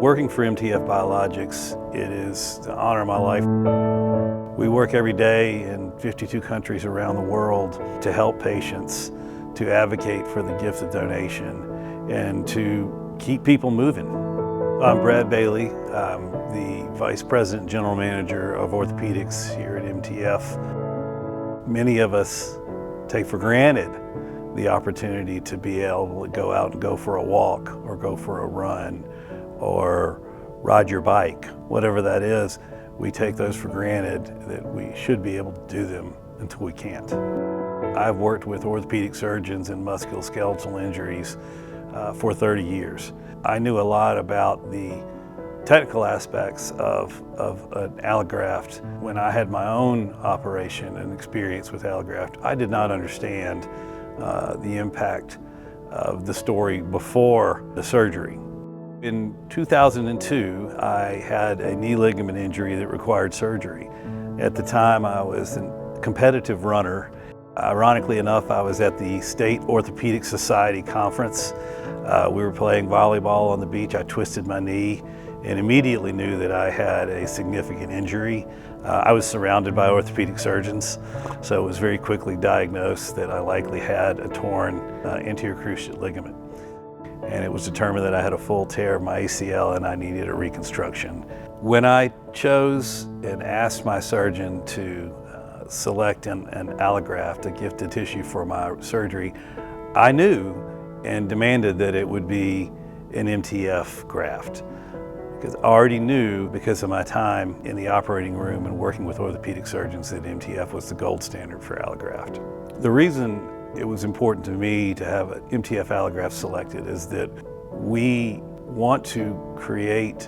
Working for MTF Biologics, it is the honor of my life. We work every day in 52 countries around the world to help patients, to advocate for the gift of donation, and to keep people moving. I'm Brad Bailey. I'm the Vice President and General Manager of Orthopedics here at MTF. Many of us take for granted the opportunity to be able to go out and go for a walk or go for a run or ride your bike, whatever that is. We take those for granted that we should be able to do them until we can't. I've worked with orthopedic surgeons in musculoskeletal injuries for 30 years. I knew a lot about the technical aspects of an allograft. When I had my own operation and experience with allograft, I did not understand the impact of the story before the surgery. In 2002, I had a knee ligament injury that required surgery. At the time, I was a competitive runner. Ironically enough, I was at the State Orthopedic Society conference. We were playing volleyball on the beach. I twisted my knee and immediately knew that I had a significant injury. I was surrounded by orthopedic surgeons, so it was very quickly diagnosed that I likely had a torn anterior cruciate ligament. And it was determined that I had a full tear of my ACL and I needed a reconstruction. When I chose and asked my surgeon to select an allograft, a gifted tissue for my surgery, I knew and demanded that it would be an MTF graft. Because I already knew, because of my time in the operating room and working with orthopedic surgeons, that MTF was the gold standard for allograft. The reason it was important to me to have an MTF allograft selected is that we want to create,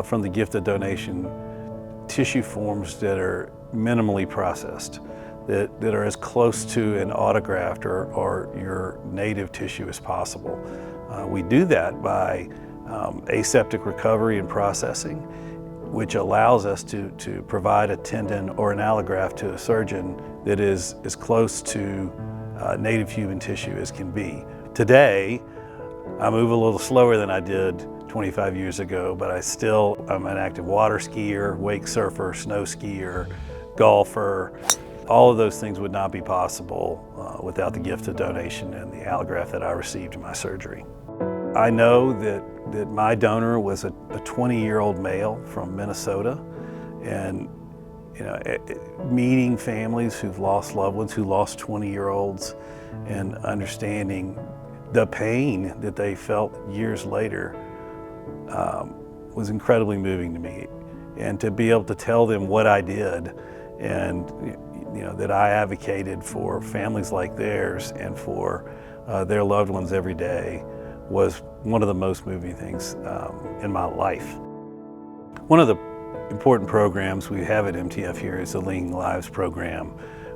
from the gift of donation, tissue forms that are minimally processed, that are as close to an autograft or your native tissue as possible. We do that by aseptic recovery and processing, which allows us to provide a tendon or an allograft to a surgeon that is as close to native human tissue as can be. Today, I move a little slower than I did 25 years ago, but I'm an active water skier, wake surfer, snow skier, golfer. All of those things would not be possible without the gift of donation and the allograft that I received in my surgery. I know that my donor was a 20-year-old male from Minnesota, and meeting families who've lost loved ones, who lost 20-year-olds, and understanding the pain that they felt years later was incredibly moving to me. And to be able to tell them what I did, and that I advocated for families like theirs and for their loved ones every day, was one of the most moving things in my life. One of the important programs we have at MTF here is the Leading Lives program,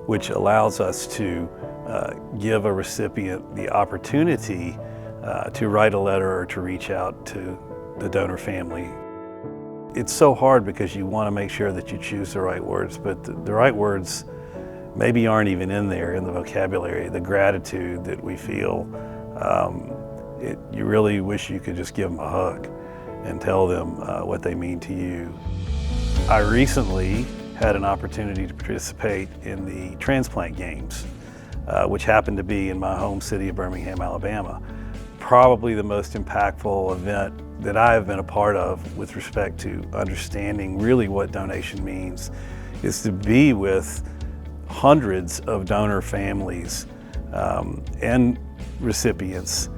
which allows us to give a recipient the opportunity to write a letter or to reach out to the donor family. It's so hard because you want to make sure that you choose the right words, but the right words maybe aren't even in there in the vocabulary. The gratitude that we feel, you really wish you could just give them a hug and tell them what they mean to you. I recently had an opportunity to participate in the Transplant Games, which happened to be in my home city of Birmingham, Alabama. Probably the most impactful event that I have been a part of with respect to understanding really what donation means is to be with hundreds of donor families and recipients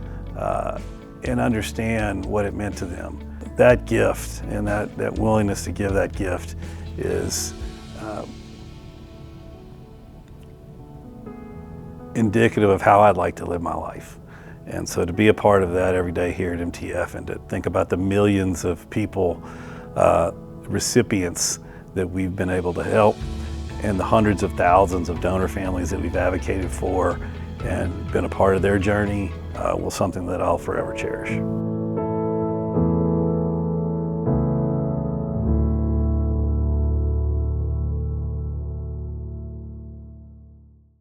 and understand what it meant to them. That gift and that willingness to give that gift is indicative of how I'd like to live my life. And so to be a part of that every day here at MTF and to think about the millions of people, recipients that we've been able to help, and the hundreds of thousands of donor families that we've advocated for and been a part of their journey, was something that I'll forever cherish.